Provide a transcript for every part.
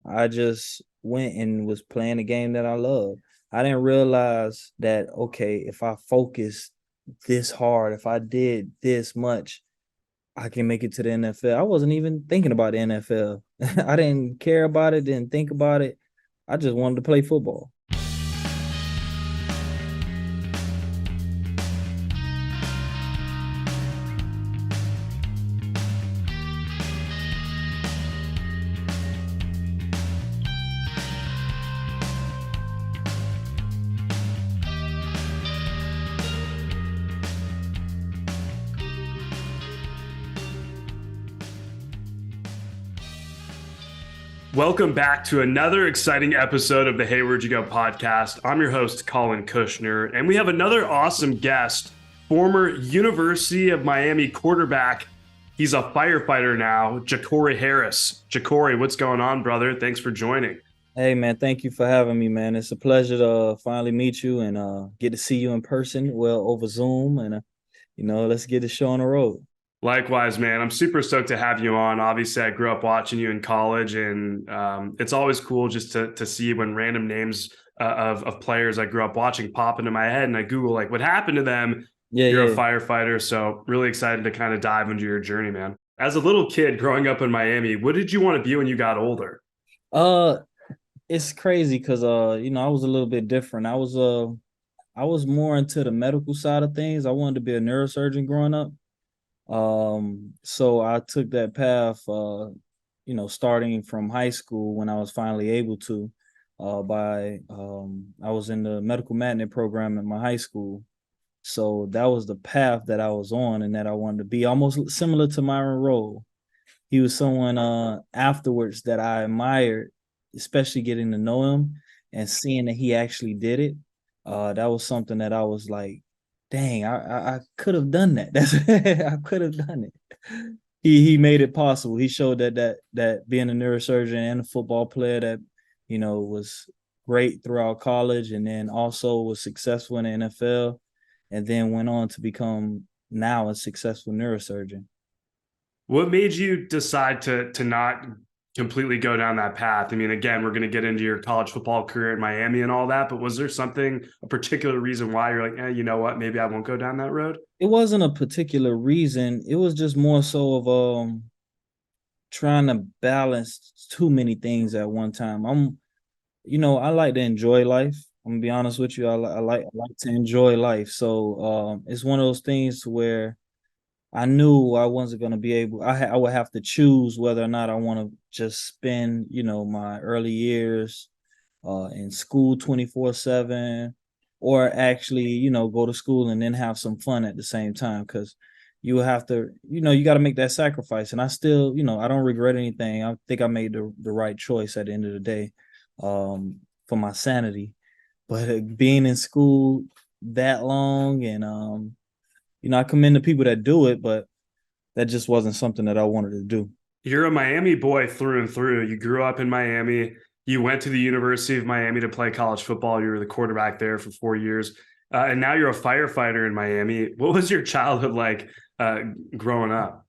I just went and was playing the game that I love. I didn't realize that, okay, if I focused this hard, if I did this much, I can make it to the NFL. I wasn't even thinking about the NFL. I didn't care about it, didn't think about it. I just wanted to play football. Welcome back to another exciting episode of the Hey Where'd You Go podcast. I'm your host, Collin Kushner, and we have another awesome guest, former University of Miami quarterback. He's a firefighter now, Jacory Harris. Jacory, what's going on, brother? Thanks for joining. Hey, man, thank you for having me, man. It's a pleasure to finally meet you and get to see you in person, well, over Zoom. And, let's get the show on the road. Likewise, man. I'm super stoked to have you on. Obviously, I grew up watching you in college, and it's always cool just to see when random names of players I grew up watching pop into my head, and I Google like what happened to them. You're a firefighter, so really excited to kind of dive into your journey, man. As a little kid growing up in Miami, what did you want to be when you got older? It's crazy because I was a little bit different. I was more into the medical side of things. I wanted to be a neurosurgeon growing up. So I took that path, starting from high school when I was finally able to, I was in the medical magnet program at my high school. So that was the path that I was on and that I wanted to be, almost similar to Myron Rolle. He was someone, afterwards that I admired, especially getting to know him and seeing that he actually did it. That was something that I was like, dang, I could have done that. I could have done it. He made it possible. He showed that being a neurosurgeon and a football player that was great throughout college, and then also was successful in the NFL, and then went on to become now a successful neurosurgeon. What made you decide to not completely go down that path? I mean, again, we're going to get into your college football career in Miami and all that, but was there a particular reason why you're like, you know what, maybe I won't go down that road? It wasn't a particular reason. It was just more so of trying to balance too many things at one time. I like to enjoy life. I'm gonna be honest with you. I like to enjoy life. So it's one of those things where I knew I wasn't going to be able, I would have to choose whether or not I want to just spend, my early years in school 24/7, or actually, go to school and then have some fun at the same time. Because you have to, you got to make that sacrifice. And I still, I don't regret anything. I think I made the right choice at the end of the day, for my sanity. But being in school that long, and I commend the people that do it, but that just wasn't something that I wanted to do. You're a Miami boy through and through. You grew up in Miami. You went to the University of Miami to play college football. You were the quarterback there for 4 years. And now you're a firefighter in Miami. What was your childhood like growing up?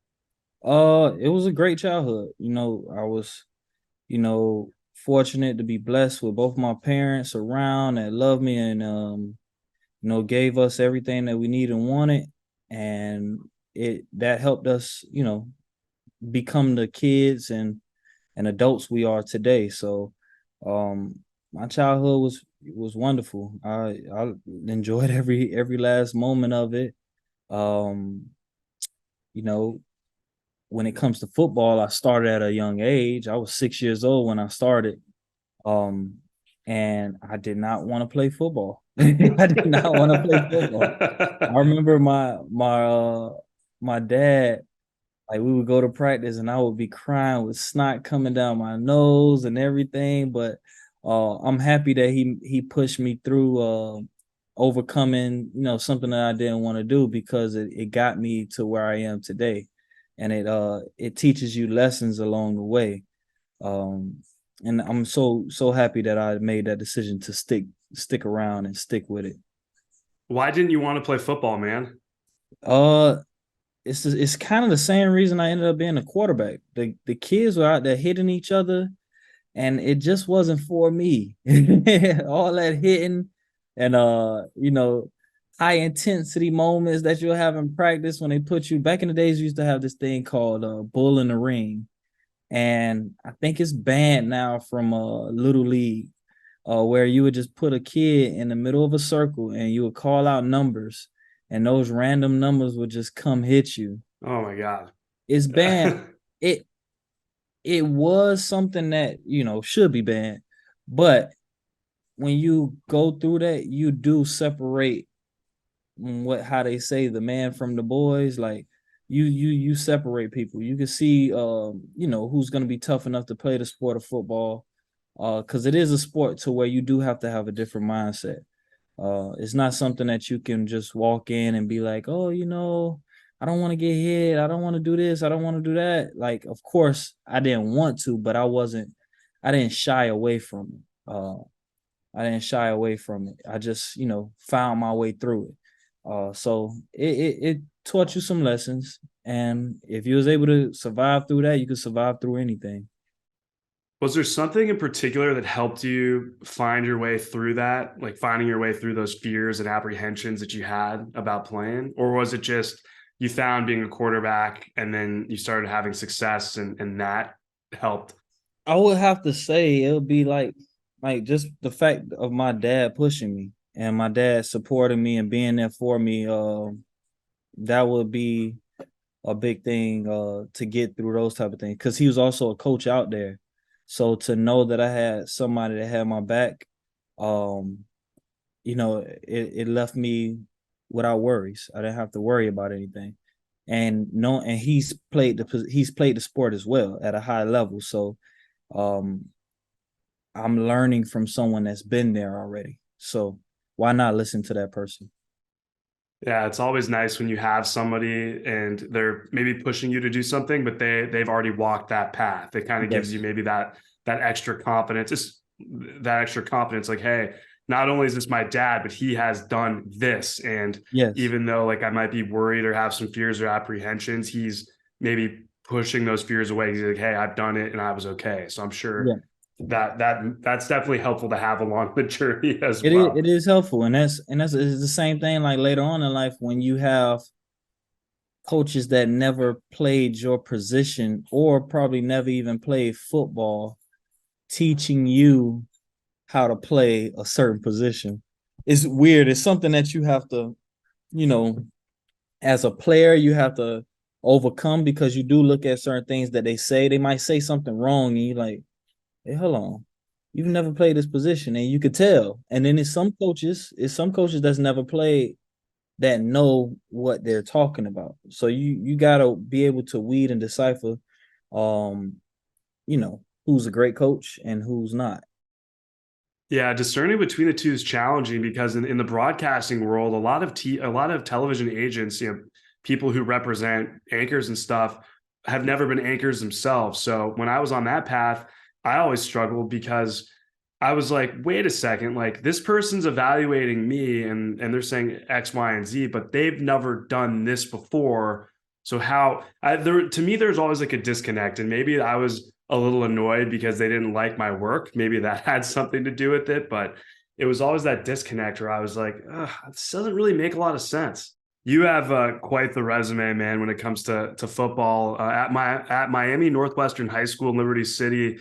It was a great childhood. I was, fortunate to be blessed with both my parents around that loved me and gave us everything that we needed and wanted. And that helped us, become the kids and adults we are today. So my childhood was wonderful. I enjoyed every last moment of it. Um, when it comes to football, I started at a young age. I was 6 years old when I started. And I did not want to play football. I did not want to play football. I remember my dad, like, we would go to practice and I would be crying with snot coming down my nose and everything. But I'm happy that he pushed me through overcoming, something that I didn't want to do, because it got me to where I am today. And it teaches you lessons along the way. And I'm so happy that I made that decision to stick around and stick with it. Why didn't you want to play football, man? It's kind of the same reason I ended up being a quarterback. The kids were out there hitting each other, and it just wasn't for me. All that hitting and high intensity moments that you'll have in practice when they put you back in the days, you used to have this thing called bull in the ring. And I think it's banned now from little league, where you would just put a kid in the middle of a circle and you would call out numbers, and those random numbers would just come hit you. Oh my God. It's banned. It it was something that should be banned, but when you go through that, you do separate what how they say the man from the boys. Like you separate people. You can see who's going to be tough enough to play the sport of football, because it is a sport to where you do have to have a different mindset. It's not something that you can just walk in and be like, oh, I don't want to get hit, I don't want to do this, I don't want to do that. Like, of course I didn't want to, but I didn't shy away from it. I didn't shy away from it. I just, found my way through it. So it taught you some lessons. And if you was able to survive through that, you could survive through anything. Was there something in particular that helped you find your way through that, like finding your way through those fears and apprehensions that you had about playing? Or was it just you found being a quarterback and then you started having success and that helped? I would have to say it would be like just the fact of my dad pushing me and my dad supporting me and being there for me. That would be a big thing to get through those type of things, because he was also a coach out there. So to know that I had somebody that had my back, um, it left me without worries. I didn't have to worry about anything. And no, and he's played the sport as well at a high level. So um I'm learning from someone that's been there already. So why not listen to that person? Yeah, it's always nice when you have somebody and they're maybe pushing you to do something, but they've already walked that path. It kind of gives you Yes. maybe that extra confidence. Just that extra confidence, like, hey, not only is this my dad, but he has done this. And Yes. even though like I might be worried or have some fears or apprehensions, he's maybe pushing those fears away. He's like, hey, I've done it and I was okay. So I'm sure Yeah. that's definitely helpful to have along the journey as It is well. it is helpful. And that's it's the same thing like later on in life when you have coaches that never played your position or probably never even played football teaching you how to play a certain position. It's weird. It's something that you have to, you know, as a player, you have to overcome, because you do look at certain things that they say. They might say something wrong, and you're like, hey, hold on. You've never played this position, and you could tell. And then it's some coaches that's never played that know what they're talking about. So you gotta be able to weed and decipher um, who's a great coach and who's not. Yeah, discerning between the two is challenging because in the broadcasting world, a lot of television agents, people who represent anchors and stuff have never been anchors themselves. So when I was on that path, I always struggled because I was like, wait a second, like this person's evaluating me and they're saying X, Y, and Z, but they've never done this before. So to me, there's always like a disconnect. And maybe I was a little annoyed because they didn't like my work. Maybe that had something to do with it, but it was always that disconnect where I was like, this doesn't really make a lot of sense. You have quite the resume, man, when it comes to football. At Miami Northwestern High School in Liberty City,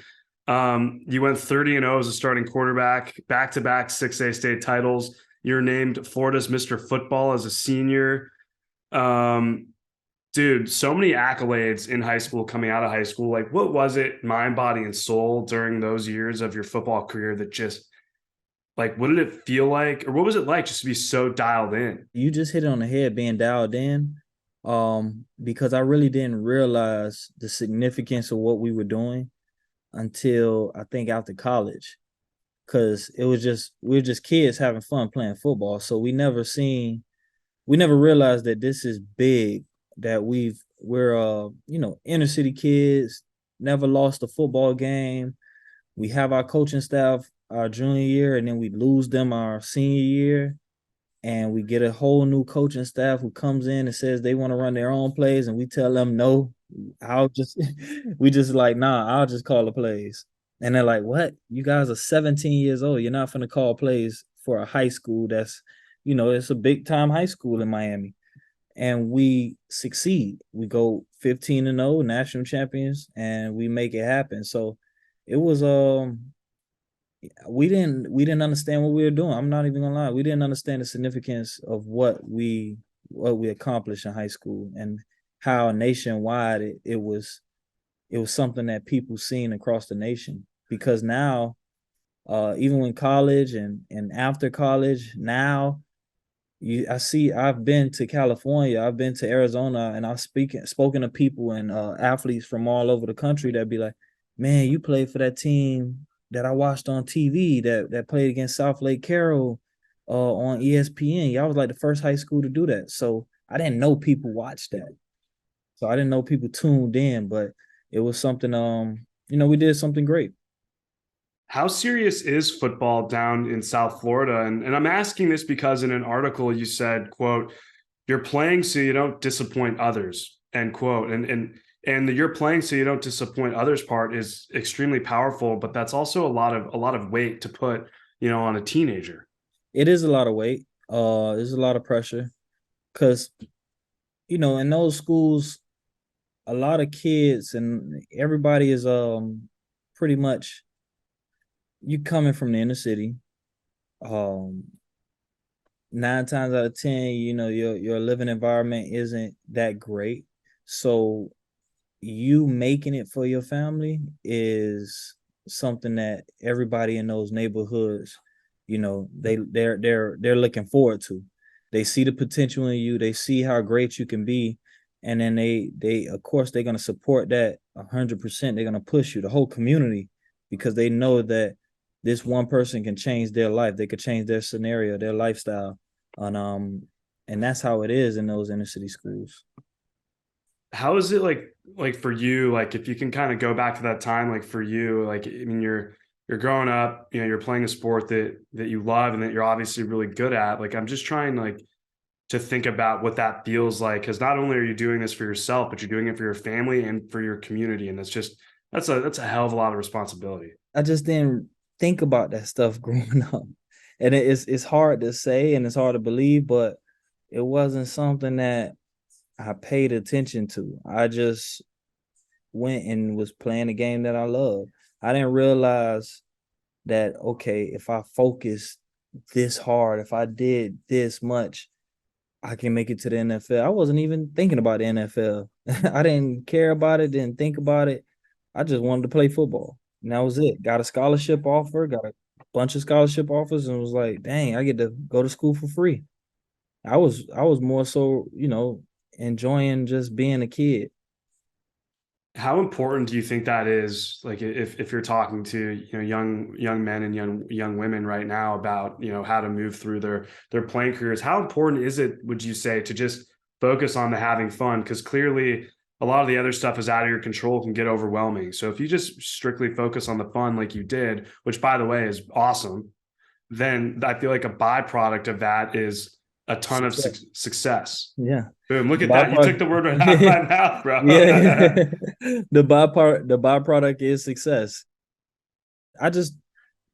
you went 30-0 as a starting quarterback, back-to-back 6A state titles. You're named Florida's Mr. Football as a senior. Um, Dude, so many accolades in high school, coming out of high school. Like, what was it, mind, body, and soul during those years of your football career that just like, what did it feel like? Or what was it like just to be so dialed in? You just hit it on the head being dialed in. Because I really didn't realize the significance of what we were doing until I think after college. Cause it was just we were just kids having fun playing football. So we never realized that this is big, that we're inner city kids, never lost a football game. We have our coaching staff our junior year, and then we lose them our senior year, and we get a whole new coaching staff who comes in and says they want to run their own plays, and we tell them no. I'll just we just like, nah, I'll just call the plays. And they're like, what? You guys are 17 years old. You're not going to call plays for a high school that's, it's a big time high school in Miami. And we succeed. We go 15-0, national champions, and we make it happen. So it was we didn't understand what we were doing. I'm not even gonna lie. We didn't understand the significance of what we accomplished in high school and how nationwide it was something that people seen across the nation. Because now, even when college and after college, now I've been to California, I've been to Arizona, and I've spoken to people and athletes from all over the country that be like, man, you played for that team that I watched on TV that played against South Lake Carroll on ESPN. Y'all was like the first high school to do that. So I didn't know people watched that. So I didn't know people tuned in, but it was something we did something great. How serious is football down in South Florida? And I'm asking this because in an article you said, quote, you're playing so you don't disappoint others, end quote. And the you're playing so you don't disappoint others part is extremely powerful, but that's also a lot of weight to put, on a teenager. It is a lot of weight. There's a lot of pressure because in those schools, a lot of kids and everybody is pretty much you coming from the inner city. Um, 9 times out of 10, your living environment isn't that great. So you making it for your family is something that everybody in those neighborhoods, they're looking forward to. They see the potential in you. They see how great you can be, and then they of course they're gonna support that 100%. They're gonna push you, the whole community, because they know that this one person can change their life. They could change their scenario, their lifestyle, and that's how it is in those inner city schools. How is it like for you, like if you can kind of go back to that time, like for you, like I mean you're growing up, you're playing a sport that you love and that you're obviously really good at. Like I'm just trying like to think about what that feels like, because not only are you doing this for yourself, but you're doing it for your family and for your community. And that's a hell of a lot of responsibility. I just didn't think about that stuff growing up. And it's hard to say and it's hard to believe, but it wasn't something that I paid attention to. I just went and was playing the game that I love. I didn't realize that, okay, if I focused this hard, if I did this much, I can make it to the NFL. I wasn't even thinking about the NFL. I didn't care about it, didn't think about it. I just wanted to play football. And that was it. Got a scholarship offer, got a bunch of scholarship offers, and was like, dang, I get to go to school for free. I was more so, enjoying just being a kid. How important do you think that is? Like if you're talking to, young men and young women right now about, how to move through their playing careers, how important is it, would you say, to just focus on the having fun? Because clearly a lot of the other stuff is out of your control, can get overwhelming. So if you just strictly focus on the fun like you did, which by the way is awesome, then I feel like a byproduct of that is a ton of Success. success. Yeah. Boom, look The at that. You took byproduct, the word right out of my mouth, bro. yeah. The byproduct is success. I just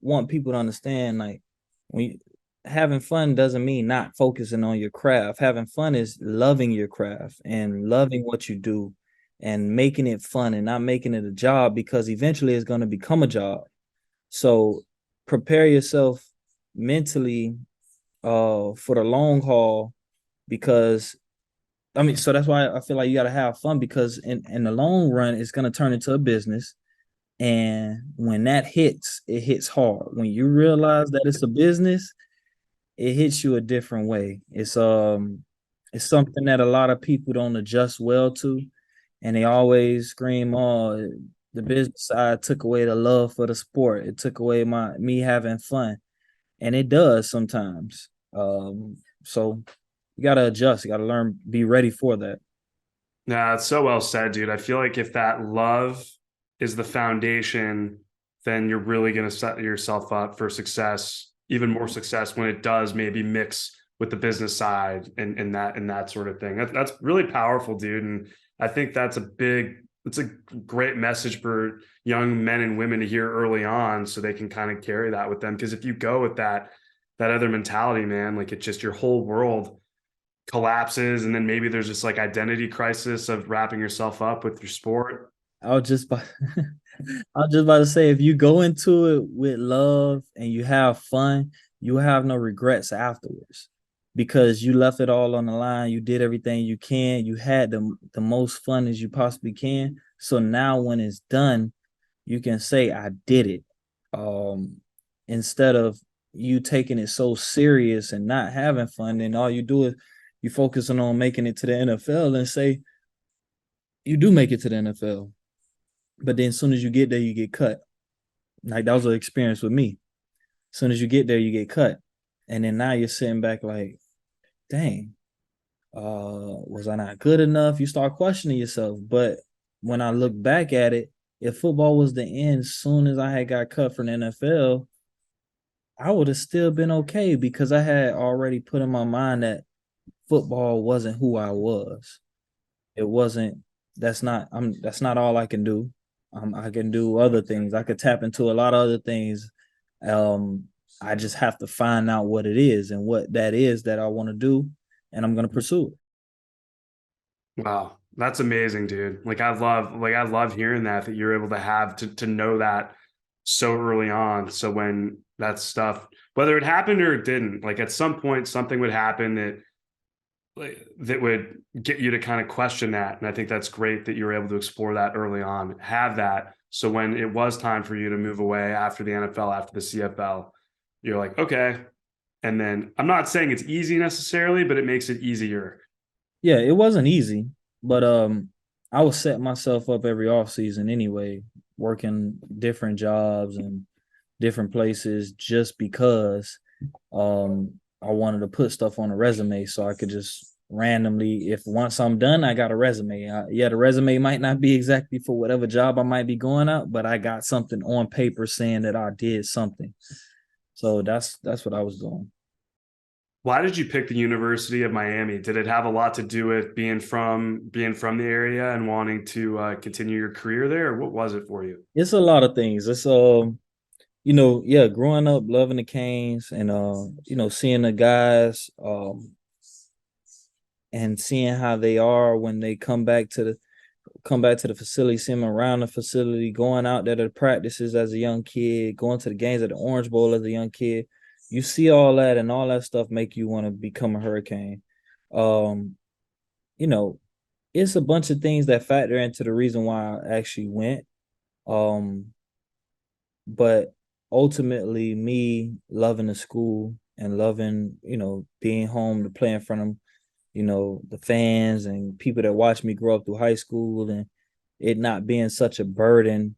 want people to understand, like, when having fun doesn't mean not focusing on your craft. Having fun is loving your craft and loving what you do and making it fun and not making it a job, because eventually it's going to become a job. So prepare yourself mentally for the long haul, because so that's why I feel like you got to have fun, because in the long run it's going to turn into a business. And when that hits, it hits hard. When you realize that it's a business, it hits you a different way. It's something that a lot of people don't adjust well to, and they always scream, "Oh, the business side took away the love for the sport. It took away me having fun," and it does sometimes. So you gotta adjust. You gotta learn, be ready for that. Nah, it's so well said, dude. I feel like if that love is the foundation, then you're really going to set yourself up for success, even more success when it does maybe mix with the business side and that sort of thing. That's really powerful, dude. And I think it's a great message for young men and women to hear early on so they can kind of carry that with them. Because if you go with that other mentality, man, like it just your whole world collapses, and then maybe there's just like identity crisis of wrapping yourself up with your sport. I was just about, I was just about to say, if you go into it with love and you have fun, you have no regrets afterwards because you left it all on the line. You did everything you can. You had the most fun as you possibly can. So now when it's done, you can say, I did it. Um, Instead of you taking it so serious and not having fun, and all you do is you focusing on making it to the NFL and say you do make it to the NFL. But then as soon as you get there, you get cut. Like that was an experience with me. As soon as you get there, you get cut. And then now you're sitting back like, dang, was I not good enough? You start questioning yourself. But when I look back at it, if football was the end, soon as I had got cut from the NFL, I would have still been okay because I had already put in my mind that football wasn't who I was. It wasn't. That's not all I can do. I can do other things. I could tap into a lot of other things. Um, I just have to find out what it is and what that is that I want to do, and I'm gonna pursue it. Wow, that's amazing, dude. I love hearing that you're able to have to know that so early on. So when that stuff, whether it happened or it didn't, like at some point something would happen that that would get you to kind of question that. And I think that's great that you were able to explore that early on, have that. So when it was time for you to move away after the NFL, after the CFL, you're like, okay. And then I'm not saying it's easy necessarily, but it makes it easier. Yeah, it wasn't easy, but I was setting myself up every off season anyway, working different jobs and different places just because I wanted to put stuff on a resume so I could just randomly, if once I'm done, I got a resume. Yeah, the resume might not be exactly for whatever job I might be going out, but I got something on paper saying that I did something. So that's what I was doing. Why did you pick the University of Miami? Did it have a lot to do with being from the area and wanting to continue your career there, or what was it for you? It's a lot of things. It's yeah, growing up loving the Canes and seeing the guys and seeing how they are when they come back to the facility, see them around the facility, going out there to the practices as a young kid, going to the games at the Orange Bowl as a young kid. You see all that, and all that stuff make you want to become a Hurricane. Um, you know, it's a bunch of things that factor into the reason why I actually went. Um, but ultimately, me loving the school and loving, being home to play in front of, the fans and people that watch me grow up through high school, and it not being such a burden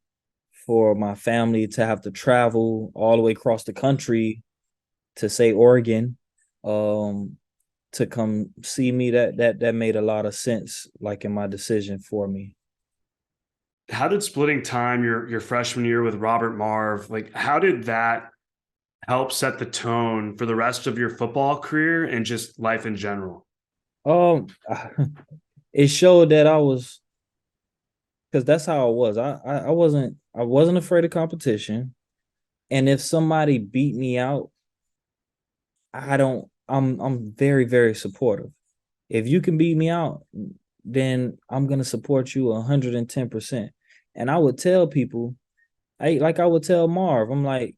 for my family to have to travel all the way across the country to say Oregon, um, to come see me, that made a lot of sense, like in my decision for me. How did splitting time your freshman year with Robert Marv, like how did that help set the tone for the rest of your football career and just life in general? Um, it showed that I was, because that's how I was. I wasn't afraid of competition, and if somebody beat me out, I don't. I'm very very supportive. If you can beat me out, then I'm gonna support you 110%. And I would tell people, I would tell Marv, I'm like,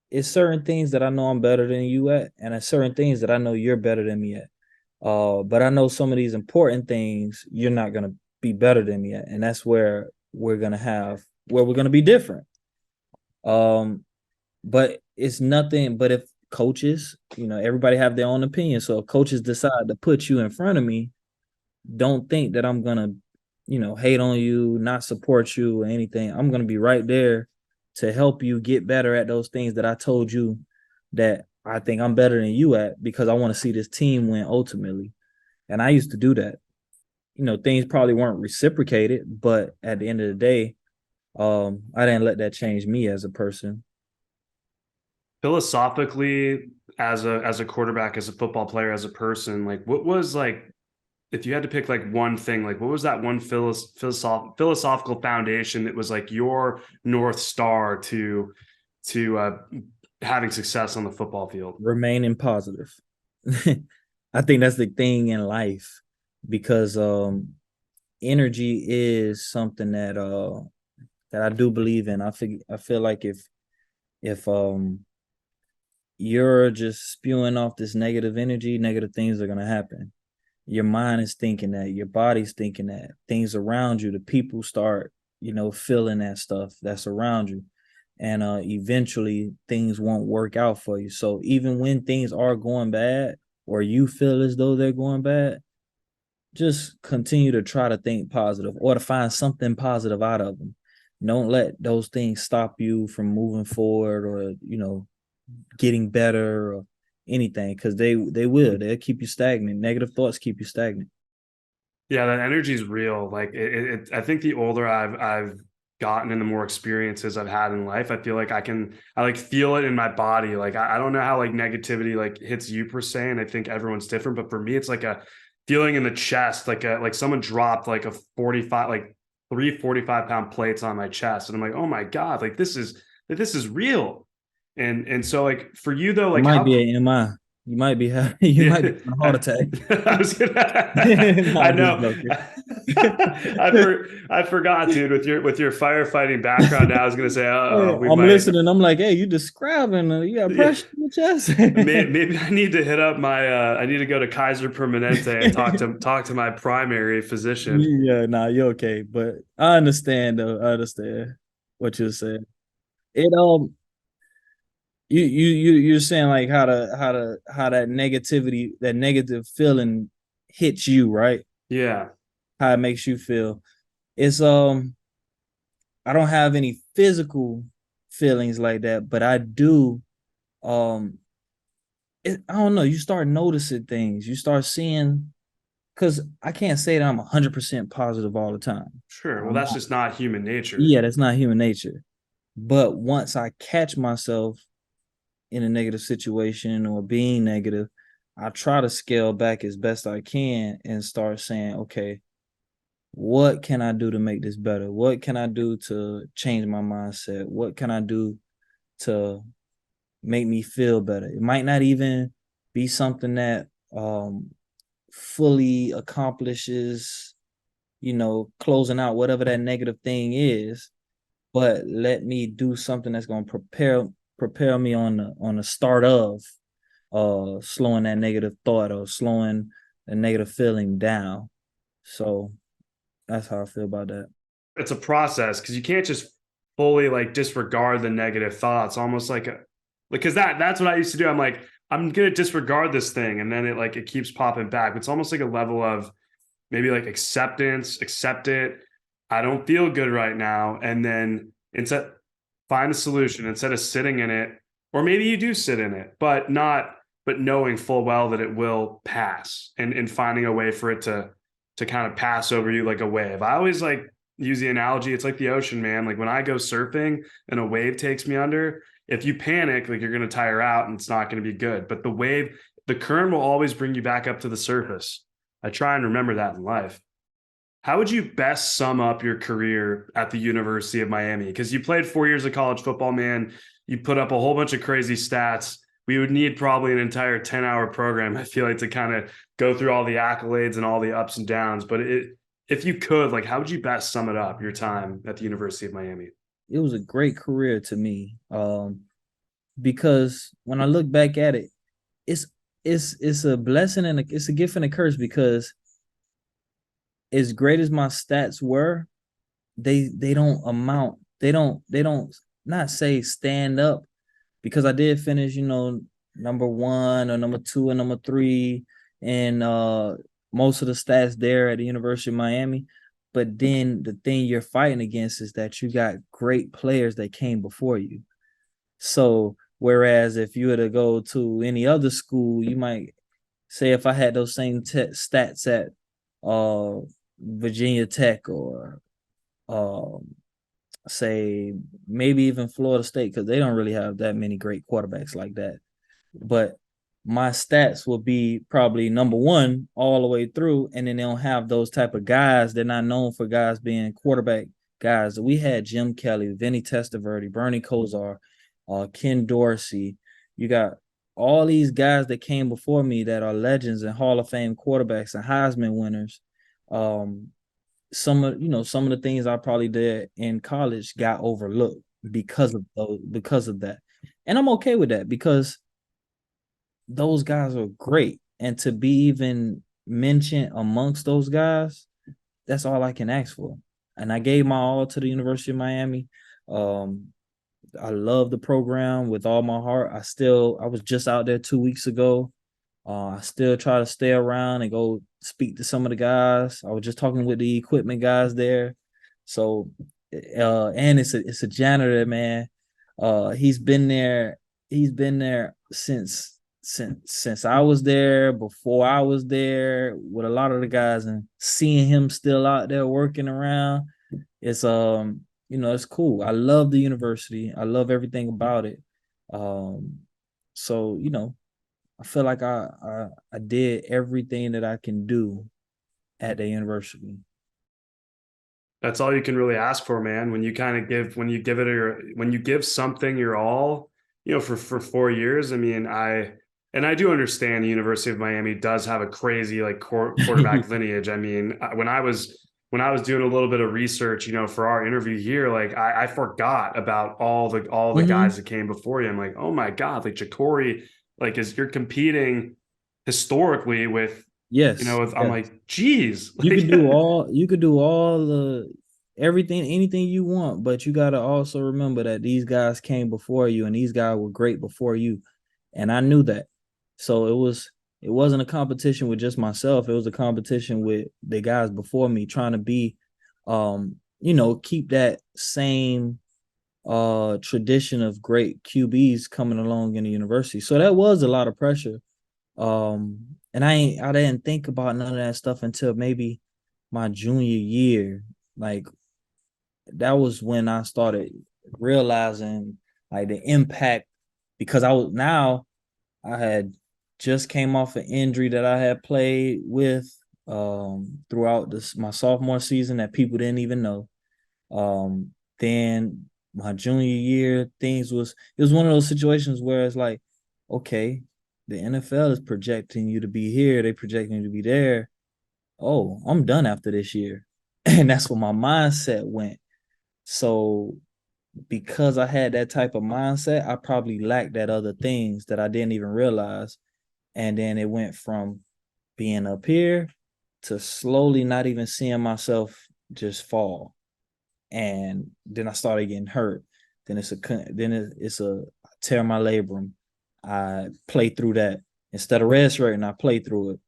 it's certain things that I know I'm better than you at, and it's certain things that I know you're better than me at. But I know some of these important things you're not gonna be better than me at, and that's where we're gonna be different. Um, but it's nothing. But if coaches, everybody have their own opinion. So if coaches decide to put you in front of me, don't think that I'm gonna, hate on you, not support you or anything. I'm gonna be right there to help you get better at those things that I told you that I think I'm better than you at, because I want to see this team win ultimately. And I used to do that. Things probably weren't reciprocated, but at the end of the day, I didn't let that change me as a person. Philosophically, as a quarterback, as a football player, as a person, like what was like if you had to pick like one thing, like what was that one philosophical foundation that was like your North Star to having success on the football field? Remaining positive. I think that's the thing in life because energy is something that I do believe in. I feel like if you're just spewing off this negative energy, negative things are gonna happen. Your mind is thinking that, your body's thinking that, things around you, the people start, feeling that stuff that's around you. And eventually things won't work out for you. So even when things are going bad or you feel as though they're going bad, just continue to try to think positive or to find something positive out of them. Don't let those things stop you from moving forward or, getting better or anything, because they'll keep you stagnant. Negative thoughts keep you stagnant. Yeah, that energy is real. Like I think the older I've gotten and the more experiences I've had in life, I feel like I like feel it in my body. Like I don't know how like negativity like hits you per se, and I think everyone's different, but for me, it's like a feeling in the chest, like someone dropped like a 45, like 3 45-pound plates on my chest. And I'm like, oh my God, this is real. And so like for you though, It like might how be an MI. You might be you might be yeah, having a heart attack. I was gonna. Nah, I I'm just know. joking. I forgot, dude. With your firefighting background, now I was gonna say, oh, Hey, we I'm might. listening. I'm like, hey, you describing? You got Yeah, pressure in the chest. maybe I need to hit up my. I need to go to Kaiser Permanente and talk to my primary physician. Yeah, nah, you're okay. But I understand though. I understand what you're saying. It you're saying like how that negativity, that negative feeling hits you, right? Yeah, How it makes you feel. It's I don't have any physical feelings like that, but I do um I don't know, you start noticing things. You start seeing, because I can't say that I'm 100% positive all the time. sure. Well, I'm that's not. just not human nature. Yeah, that's not human nature. But once I catch myself in a negative situation or being negative, I try to scale back as best I can and start saying, okay, what can I do to make this better? What can I do to change my mindset? What can I do to make me feel better? It might not even be something that fully accomplishes, closing out whatever that negative thing is, but let me do something that's going to prepare me on the start of slowing that negative thought or slowing a negative feeling down. So that's how I feel about that. It's a process because you can't just fully like disregard the negative thoughts, almost like a because that's what I used to do. I'm like, I'm gonna disregard this thing, and then it keeps popping back. It's almost like a level of maybe like acceptance, accept it. I don't feel good right now. And then instead find a solution instead of sitting in it, or maybe you do sit in it, but knowing full well that it will pass and finding a way for it to kind of pass over you like a wave. I always like use the analogy, it's like the ocean, man. Like when I go surfing and a wave takes me under, if you panic, like you're gonna tire out and it's not gonna be good. But the current will always bring you back up to the surface. I try and remember that in life. How would you best sum up your career at the University of Miami? Because you played 4 years of college football, man. You put up a whole bunch of crazy stats. We would need probably an entire 10-hour program, I feel like, to kind of go through all the accolades and all the ups and downs. But if you could, like, how would you best sum it up, your time at the University of Miami? It was a great career to me, because when I look back at it, it's it's a blessing and it's a gift and a curse, because as great as my stats were, they don't amount. They don't not say stand up, because I did finish, number one or number two and number three, and most of the stats there at the University of Miami. But then the thing you're fighting against is that you got great players that came before you. So whereas if you were to go to any other school, you might say, if I had those same stats at uh, Virginia Tech or um, say maybe even Florida State, because they don't really have that many great quarterbacks like that. But my stats will be probably number one all the way through, and then they don't have those type of guys. They're not known for guys being quarterback guys. We had Jim Kelly, Vinny Testaverde, Bernie Kosar, Ken Dorsey. You got all these guys that came before me that are legends and Hall of Fame quarterbacks and Heisman winners. Um, some of the things I probably did in college got overlooked because of that, and I'm okay with that because those guys are great. And to be even mentioned amongst those guys, that's all I can ask for. And I gave my all to the University of Miami. Um, I love the program with all my heart. I was just out there 2 weeks ago. I still try to stay around and go speak to some of the guys. I was just talking with the equipment guys there. So, and it's a janitor, man. He's been there. He's been there since I was there, before I was there, with a lot of the guys, and seeing him still out there working around, it's it's cool. I love the university. I love everything about it. Um, so I feel like I did everything that I can do at the university. That's all you can really ask for, man. When you give it when you give something your all, for 4 years. I mean, and I do understand the University of Miami does have a crazy like quarterback lineage. I mean, when I was doing a little bit of research, for our interview here, like I forgot about all the guys Hmm. that came before you. I'm like, oh my god, like Jacory, like is you're competing historically with, Yes, I'm yes. like, geez, You like could do all the everything, anything you want, but you gotta also remember that these guys came before you and these guys were great before you. And I knew that. So it wasn't a competition with just myself. It was a competition with the guys before me trying to be keep that same tradition of great QBs coming along in the university. So that was a lot of pressure. And I didn't think about none of that stuff until maybe my junior year. Like that was when I started realizing like the impact, because I had just came off an injury that I had played with throughout my sophomore season that people didn't even know. Then my junior year, it was one of those situations where it's like, okay, the NFL is projecting you to be here, they projecting you to be there. Oh, I'm done after this year. And that's where my mindset went. So because I had that type of mindset, I probably lacked that other things that I didn't even realize. And then it went from being up here to slowly not even seeing myself just fall. And then I started getting hurt. It's a I tear my labrum. I play through that instead of rest rate, and I play through it.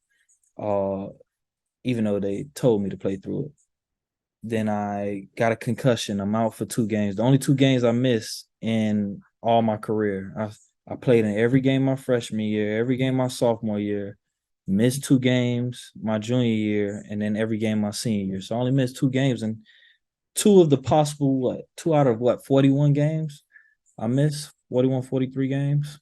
Uh, Even though they told me to play through it. Then I got a concussion. I'm out for 2 games. The only 2 games I missed in all my career. I played in every game my freshman year, every game my sophomore year, missed 2 games my junior year, and then every game my senior year. So I only missed 2 games, and two of the possible two out of 41 games I missed, 41, 43 games.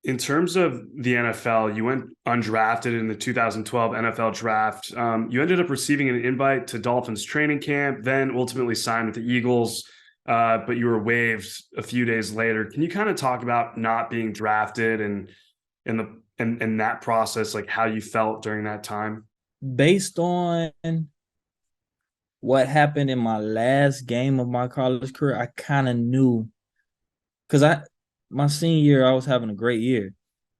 in terms of the NFL, you went undrafted in the 2012 NFL draft. You ended up receiving an invite to Dolphins training camp, then ultimately signed with the Eagles, but you were waived a few days later. Can you kind of talk about not being drafted and that process, like how you felt during that time? Based on what happened in my last game of my college career, I kind of knew, because my senior year I was having a great year,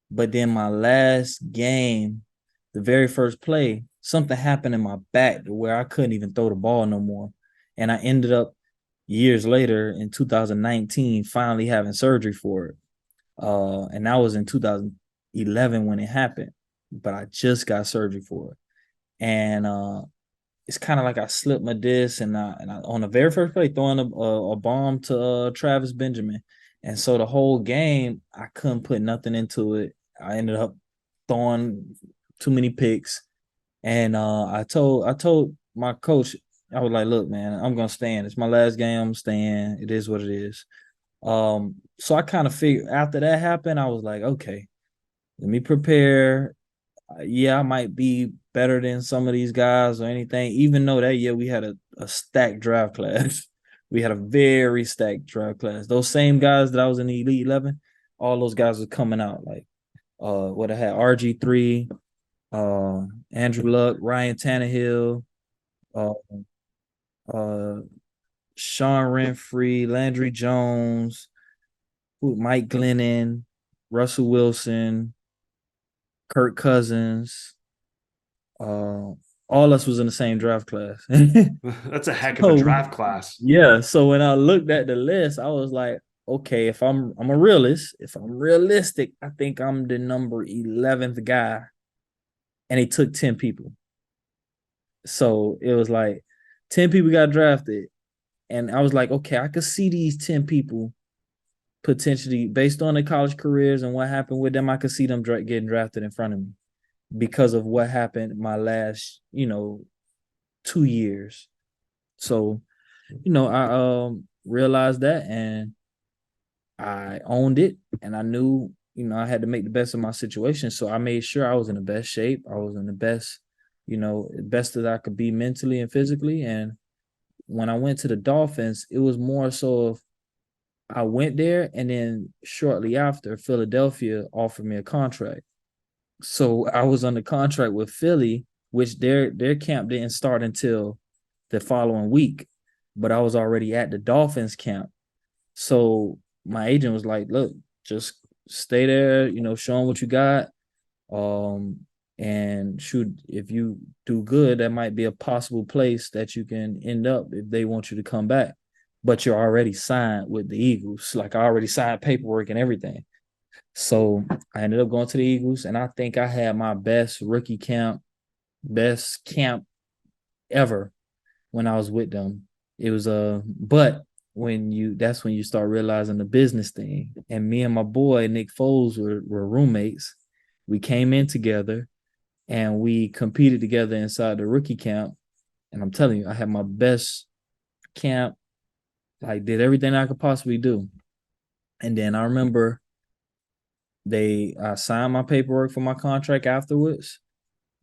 but then my last game, the very first play, something happened in my back to where I couldn't even throw the ball no more, and I ended up years later in 2019 finally having surgery for it. And that was in 2011 when it happened, but I just got surgery for it, and it's kind of like I slipped my disc, and I on the very first play throwing a bomb to Travis Benjamin, and so the whole game I couldn't put nothing into it. I ended up throwing too many picks, and I told my coach, I was like, look, man, I'm gonna stand. It's my last game. I'm staying. It is what it is. So I kind of figured after that happened, I was like, okay, Let me prepare. Yeah, I might be better than some of these guys or anything, even though that year we had a stacked draft class. We had a very stacked draft class. Those same guys that I was in the Elite 11, all those guys were coming out. Like, what I had RG3, uh, Andrew Luck, Ryan Tannehill, uh, uh, Sean Renfree, Landry Jones, Mike Glennon, Russell Wilson, Kirk Cousins. Uh, all us was in the same draft class. That's a heck of a So draft class. yeah, so when I looked at the list, I was like, okay, if I'm a realist, if I'm realistic, I think I'm the number 11th guy, and it took 10 people. So it was like 10 people got drafted, and I was like, okay, I could see these 10 people potentially based on their college careers and what happened with them. I could see them getting drafted in front of me because of what happened my last, 2 years. So, I realized that, and I owned it, and I knew, I had to make the best of my situation. So I made sure I was in the best shape. I was in the best, best that I could be mentally and physically. And when I went to the Dolphins, it was more so of I went there, and then shortly after, Philadelphia offered me a contract. So I was under contract with Philly, which their camp didn't start until the following week, but I was already at the Dolphins camp. So my agent was like, "Look, just stay there, show them what you got. Um, and shoot, if you do good, that might be a possible place that you can end up if they want you to come back. But you're already signed with the Eagles. Like I already signed paperwork and everything." So I ended up going to the Eagles, and I think I had my best rookie camp, best camp ever when I was with them. It was but that's when you start realizing the business thing. And me and my boy Nick Foles were roommates. We came in together and we competed together inside the rookie camp. And I'm telling you, I had my best camp. I did everything I could possibly do. And then I remember they signed my paperwork for my contract afterwards.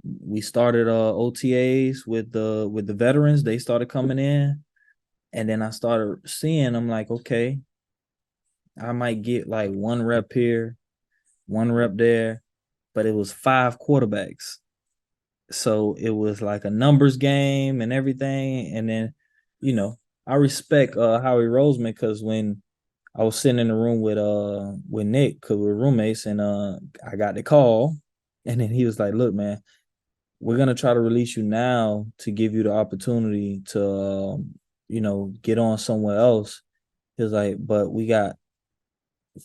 We started OTAs with the veterans. They started coming in, and then I started seeing. I'm like, okay, I might get like one rep here, one rep there, but it was five quarterbacks. So it was like a numbers game and everything. And then, you know, I respect Howie Roseman because when I was sitting in the room with Nick, because we're roommates, and I got the call, and then he was like, "Look, man, we're gonna try to release you now to give you the opportunity to, get on somewhere else." He was like, "But we got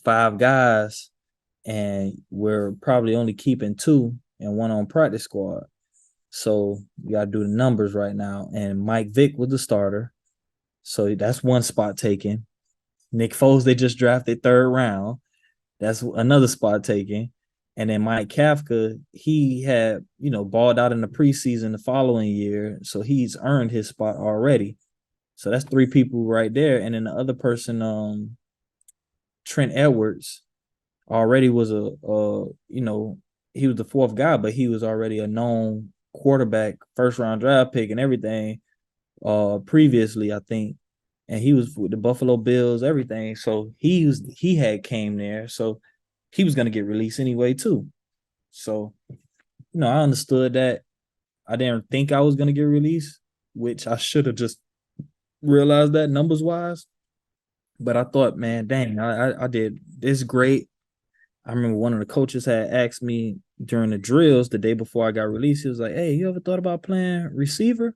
five guys, and we're probably only keeping two and one on practice squad. So you gotta do the numbers right now." And Mike Vick was the starter, so that's one spot taken. Nick Foles, they just drafted third round. That's another spot taken. And then Mike Kafka, he had, balled out in the preseason the following year. So he's earned his spot already. So that's three people right there. And then the other person, Trent Edwards, already was he was the fourth guy, but he was already a known quarterback, first round draft pick and everything previously, I think. And he was with the Buffalo Bills, everything. So he had came there. So he was gonna get released anyway, too. So, I understood that. I didn't think I was gonna get released, which I should have just realized that numbers wise. But I thought, man, dang, I did this great. I remember one of the coaches had asked me during the drills the day before I got released. He was like, "Hey, you ever thought about playing receiver?"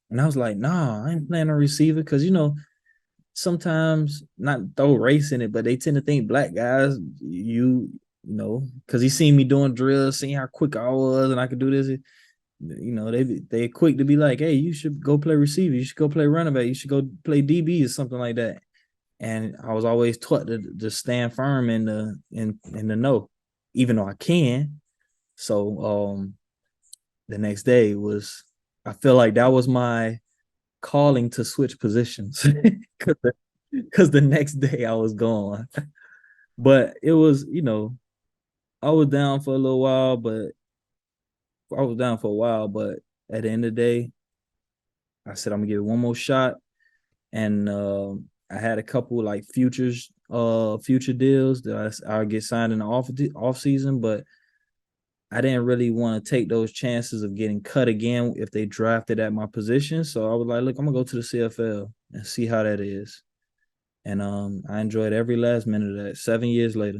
And I was like, "Nah, I ain't playing a receiver because sometimes not throw race in it, but they tend to think black guys, because he seen me doing drills, seeing how quick I was and I could do this. They quick to be like, hey, you should go play receiver, you should go play running back, you should go play DB or something like that." And I was always taught to stand firm in the no, even though I can. So the next day was, I feel like that was my calling to switch positions because the next day I was gone. But it was, I was down for a little while, but I was down for a while, but at the end of the day, I said I'm gonna give it one more shot. And I had a couple like future deals that I'll get signed in the off season, but I didn't really want to take those chances of getting cut again if they drafted at my position. So I was like, look, I'm gonna go to the CFL and see how that is. And I enjoyed every last minute of that. 7 years later.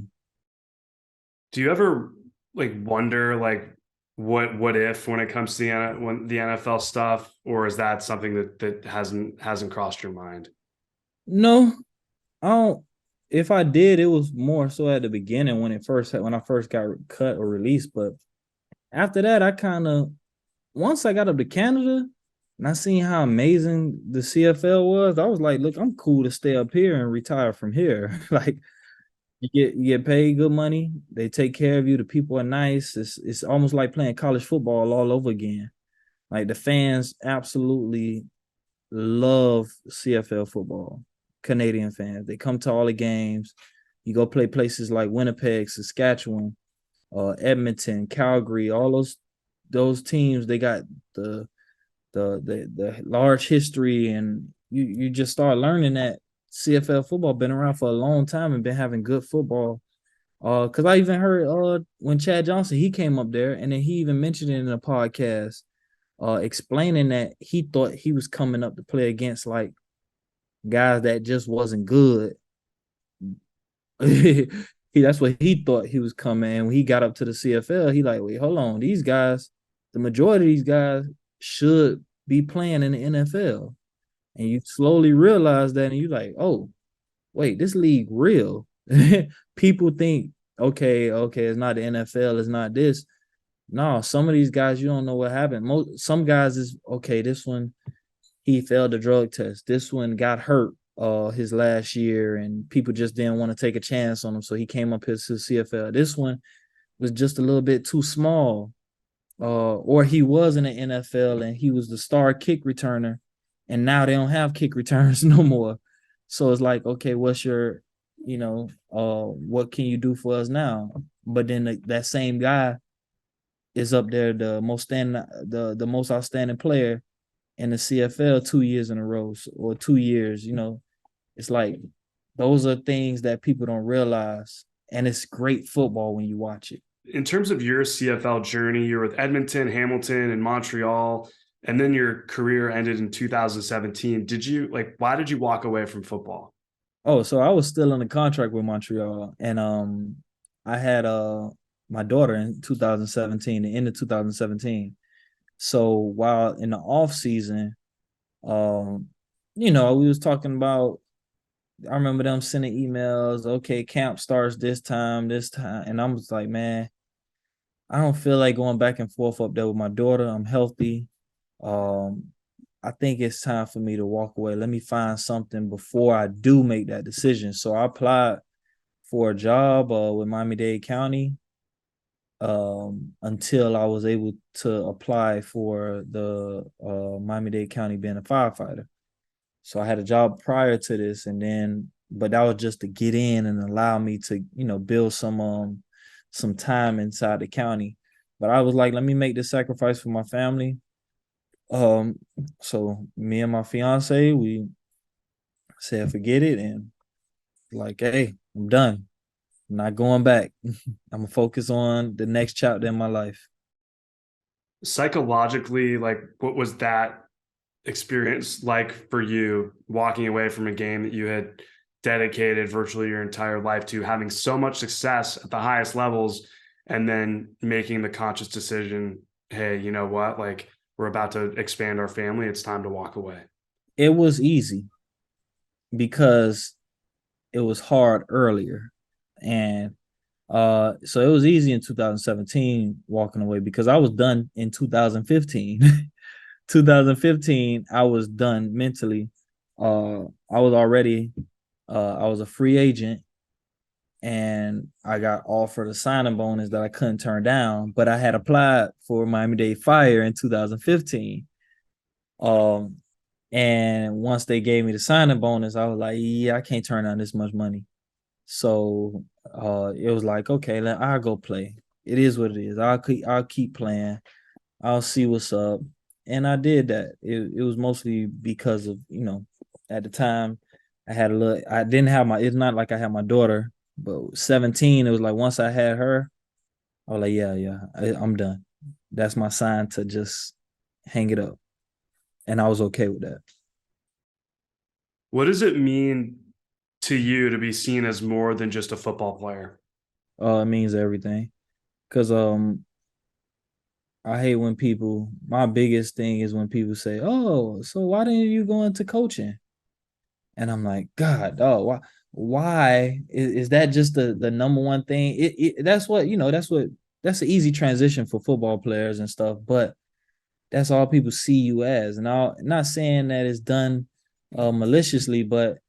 Do you ever like wonder like what if when it comes to when the NFL stuff, or is that something that hasn't crossed your mind? No, I don't. If I did, it was more so at the beginning when I first got cut or released. But after that, I kind of once I got up to Canada and I seen how amazing the CFL was, I was like, look, I'm cool to stay up here and retire from here. Like you get paid good money, they take care of you, the people are nice. It's almost like playing college football all over again. Like the fans absolutely love CFL football. Canadian fans, they come to all the games. You go play places like Winnipeg, Saskatchewan, Edmonton, Calgary, all those teams. They got the the large history, and you just start learning that CFL football been around for a long time and been having good football. Because I even heard when Chad Johnson he came up there, and then he even mentioned it in a podcast, explaining that he thought he was coming up to play against like guys that just wasn't good. That's what he thought he was coming. And when he got up to the CFL, he like, wait, hold on, these guys, the majority of these guys should be playing in the NFL. And you slowly realize that, and you like, oh, wait, this league real. People think, okay, it's not the NFL, it's not this. No, some of these guys, you don't know what happened. Some guys is okay. This one, he failed the drug test. This one got hurt his last year, and people just didn't want to take a chance on him, so he came up here to CFL. This one was just a little bit too small, or he was in the NFL and he was the star kick returner, and now they don't have kick returns no more. So it's like, okay, what's your, what can you do for us now? But then that same guy is up there, the most outstanding player in the CFL 2 years in a row, or 2 years. It's like those are things that people don't realize, and it's great football when you watch it. In terms of your CFL journey, you're with Edmonton, Hamilton, and Montreal, and then your career ended in 2017. Why did you walk away from football? Oh, so I was still in a contract with Montreal, and I had my daughter in 2017, the end of 2017. So while in the off season, um, we was talking about. I remember them sending emails. Okay, camp starts this time, and I was like, man, I don't feel like going back and forth up there with my daughter. I'm healthy. Um, I think it's time for me to walk away. Let me find something before I do make that decision. So I applied for a job with Miami-Dade County until I was able to apply for the Miami-Dade County being a firefighter. So I had a job prior to this, and then, but that was just to get in and allow me to, build some time inside the county. But I was like, let me make this sacrifice for my family. Um, so me and my fiance, we said forget it, and like, hey, I'm done. I'm not going back. I'm gonna focus on the next chapter in my life. Psychologically, like what was that experience like for you, walking away from a game that you had dedicated virtually your entire life to, having so much success at the highest levels, and then making the conscious decision, hey, you know what, like we're about to expand our family, it's time to walk away? It was easy because it was hard earlier. And so it was easy in 2017 walking away because I was done in 2015. 2015, I was done mentally. I was already I was a free agent, and I got offered a signing bonus that I couldn't turn down, but I had applied for Miami-Dade Fire in 2015. Um, and once they gave me the signing bonus, I was like, yeah, I can't turn down this much money. So it was like, okay, I'll go play. It is what it is. I'll keep playing. I'll see what's up. And I did that. It was mostly because of, at the time I didn't have it's not like I had my daughter, but 17, it was like once I had her, I was like, yeah, yeah, I'm done. That's my sign to just hang it up. And I was okay with that. What does it mean to you to be seen as more than just a football player? It means everything. Cause I hate when my biggest thing is when people say, "Oh, so why didn't you go into coaching?" And I'm like, God, oh, why is that just the number one thing? That's what, that's an easy transition for football players and stuff, but that's all people see you as. And I'm not saying that it's done maliciously, but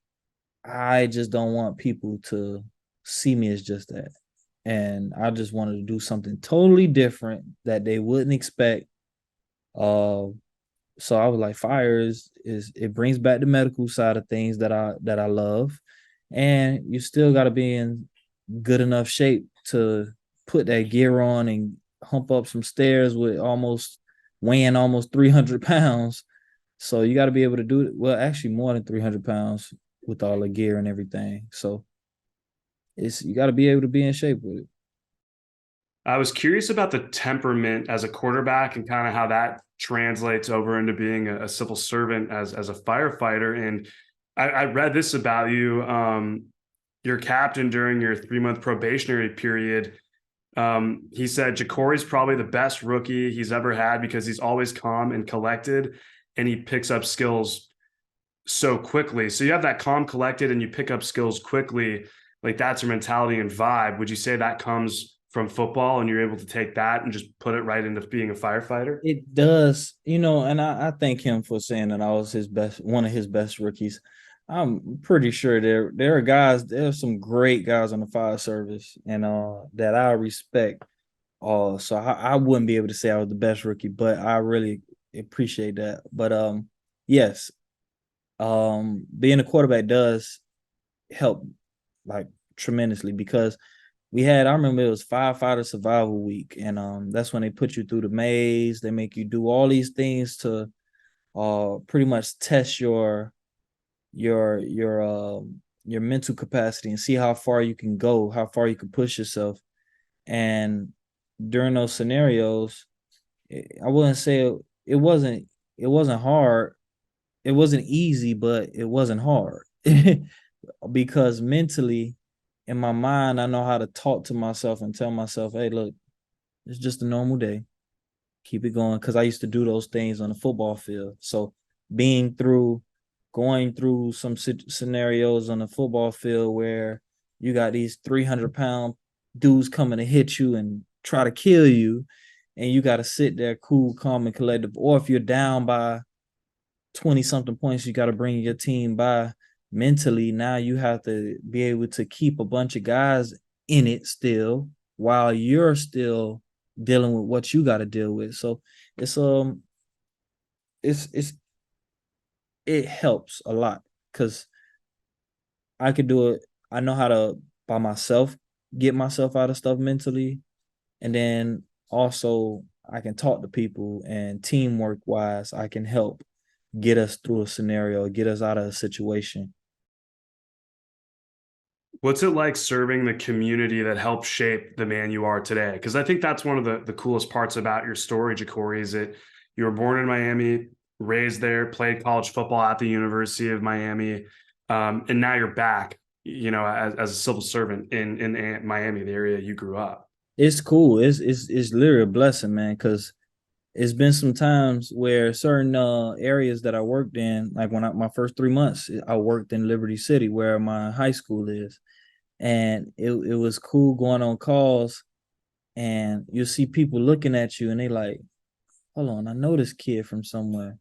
I just don't want people to see me as just that. And I just wanted to do something totally different that they wouldn't expect. Uh, so I was like, fire is it brings back the medical side of things that I love, and you still got to be in good enough shape to put that gear on and hump up some stairs with weighing almost 300 pounds. So you got to be able to do it. Well, actually, more than 300 pounds with all the gear and everything. So you got to be able to be in shape with it. I was curious about the temperament as a quarterback and kind of how that translates over into being a civil servant as a firefighter. And I read this about you. Your captain during your 3 month probationary period, he said Jacory's probably the best rookie he's ever had because he's always calm and collected, and he picks up skills so quickly. So you have that calm, collected, and you pick up skills quickly. Like that's your mentality and vibe. Would you say that comes from football and you're able to take that and just put it right into being a firefighter? It does, and I thank him for saying that I was one of his best rookies. I'm pretty sure there are some great guys on the fire service and that I respect. So I wouldn't be able to say I was the best rookie, but I really appreciate that. But yes, being a quarterback does help like tremendously because I remember it was firefighter survival week, and that's when they put you through the maze. They make you do all these things to pretty much test your mental capacity and see how far you can go, how far you can push yourself. And during those scenarios, I wouldn't say it wasn't hard. It wasn't easy, but it wasn't hard. Because mentally in my mind, I know how to talk to myself and tell myself, hey, look, it's just a normal day. Keep it going. Cause I used to do those things on the football field. So going through some scenarios on the football field where you got these 300-pound dudes coming to hit you and try to kill you, and you got to sit there cool, calm, and collective. Or if you're down by 20 something points, you got to bring your team by mentally. Now you have to be able to keep a bunch of guys in it still while you're still dealing with what you got to deal with. So it's it's it helps a lot because I could do it. I know how to by myself get myself out of stuff mentally, and then also I can talk to people, and teamwork wise I can help get us through a scenario, get us out of a situation. What's it like serving the community that helped shape the man you are today? Because I think that's one of the coolest parts about your story, Jacory, is that you were born in Miami, raised there, played college football at the University of Miami, and now you're back, as a civil servant in Miami, the area you grew up. It's cool. It's literally a blessing, man, because it's been some times where certain areas that I worked in, like my first 3 months, I worked in Liberty City where my high school is. And it was cool going on calls, and you'll see people looking at you and they like, hold on, I know this kid from somewhere.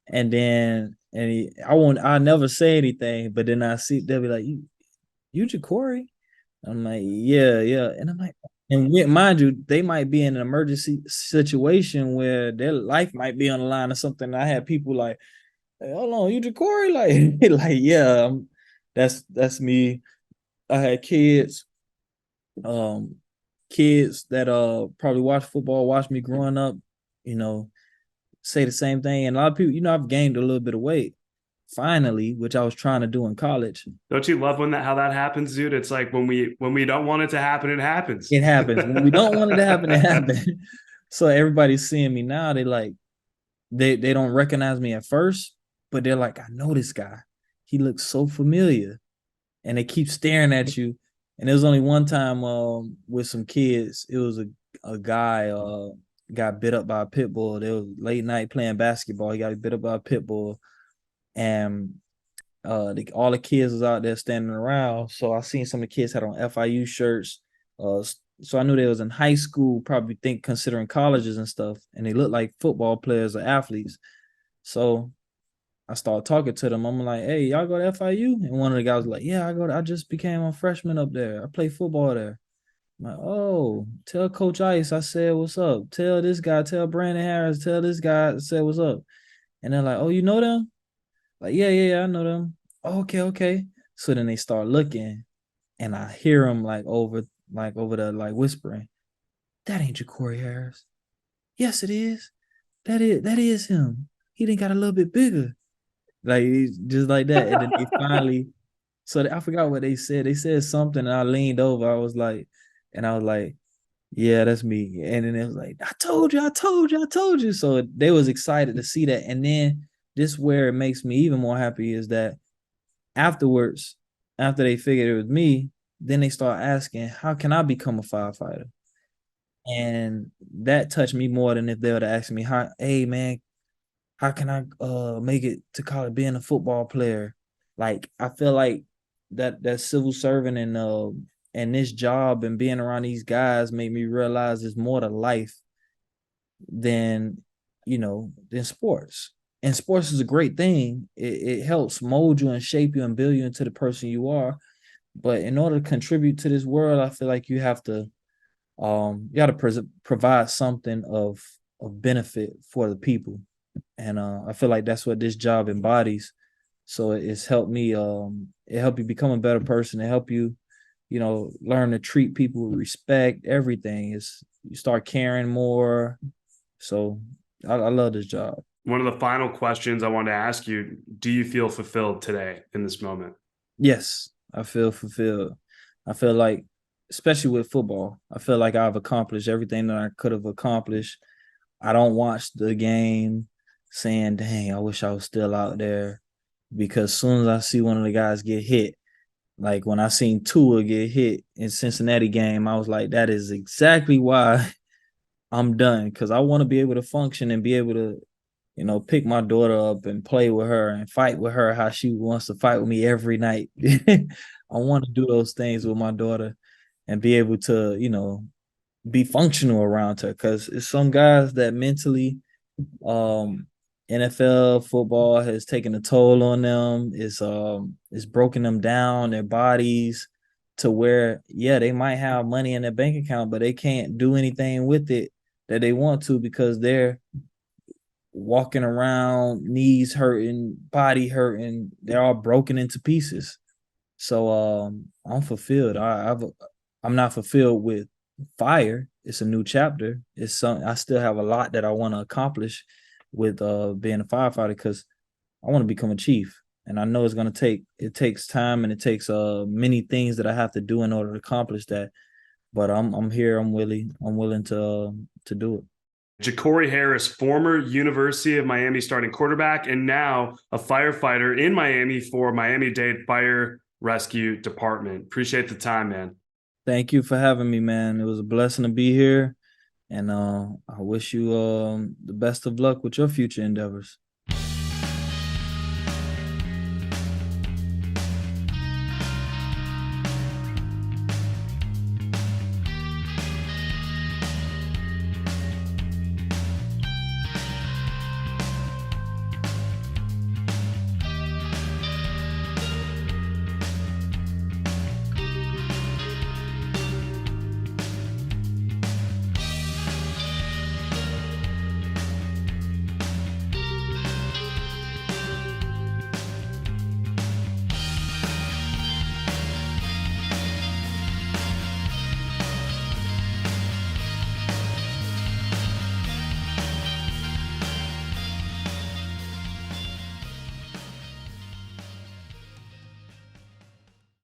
And then I never say anything, but then I see they'll be like, you Jacory? I'm like, yeah, yeah. And I'm like, and yet, mind you, they might be in an emergency situation where their life might be on the line or something. I had people like, hey, hold on, you Jacory? Like, like, yeah, that's me. I had um, kids that probably watch football, watch me growing up, you know, say the same thing. And a lot of people, I've gained a little bit of weight finally, which I was trying to do in college. Don't you love when that how that happens, dude? It's like when we don't want it to happen, it happens. It happens. When we don't want it to happen, it happens. So everybody's seeing me now. They like they don't recognize me at first, but they're like, I know this guy. He looks so familiar. And they keep staring at you. And there was only one time with some kids. It was a guy got bit up by a pit bull. They was late night playing basketball. He got bit up by a pit bull. And all the kids was out there standing around. So I seen some of the kids had on FIU shirts. So I knew they was in high school, probably considering colleges and stuff, and they looked like football players or athletes. So I started talking to them. I'm like, "Hey, y'all go to FIU?" And one of the guys was like, "Yeah, I go. I just became a freshman up there. I play football there." I'm like, "Oh, tell Coach Ice I said what's up. Tell this guy. Tell Brandon Harris. Tell this guy I said what's up." And they're like, "Oh, you know them?" Like, yeah, I know them. Oh, okay, okay. So then they start looking, and I hear them like over the like whispering, "That ain't Jacory Harris." Yes, it is. That is him. He didn't got a little bit bigger, like just like that. And then they finally, I forgot what they said. They said something, and I leaned over. I was like, "Yeah, that's me." And then it was like, "I told you, I told you, I told you." So they was excited to see that. And then this where it makes me even more happy is that afterwards, after they figured it was me, then they start asking, "How can I become a firefighter?" And that touched me more than if they would have asked me, "How, hey man, how can I make it to college being a football player?" Like I feel like that civil servant and this job and being around these guys made me realize there's more to life than than sports. And sports is a great thing. It helps mold you and shape you and build you into the person you are. But in order to contribute to this world, I feel like you got to provide something of benefit for the people. And I feel like that's what this job embodies. So it's helped me. It helped you become a better person. It help you, learn to treat people with respect. Everything is you start caring more. So I love this job. One of the final questions I wanted to ask you, do you feel fulfilled today in this moment? Yes, I feel fulfilled. I feel like, especially with football, I feel like I've accomplished everything that I could have accomplished. I don't watch the game saying, "Dang, I wish I was still out there," because as soon as I see one of the guys get hit, like when I seen Tua get hit in Cincinnati game, I was like, that is exactly why I'm done, because I want to be able to function and be able to, pick my daughter up and play with her and fight with her how she wants to fight with me every night. I want to do those things with my daughter and be able to, be functional around her, because it's some guys that mentally um NFL football has taken a toll on them. It's broken them down, their bodies, to where yeah, they might have money in their bank account, but they can't do anything with it that they want to, because they're walking around knees hurting, body hurting, they're all broken into pieces. So I'm fulfilled. I'm not fulfilled with fire. It's a new chapter. It's some I still have a lot that I want to accomplish with being a firefighter, because I want to become a chief. And I know it takes time, and it takes many things that I have to do in order to accomplish that. But I'm here, I'm willing to do it. Jacory Harris, former University of Miami starting quarterback, and now a firefighter in Miami for Miami-Dade Fire Rescue Department. Appreciate the time, man. Thank you for having me, man. It was a blessing to be here. And I wish you the best of luck with your future endeavors.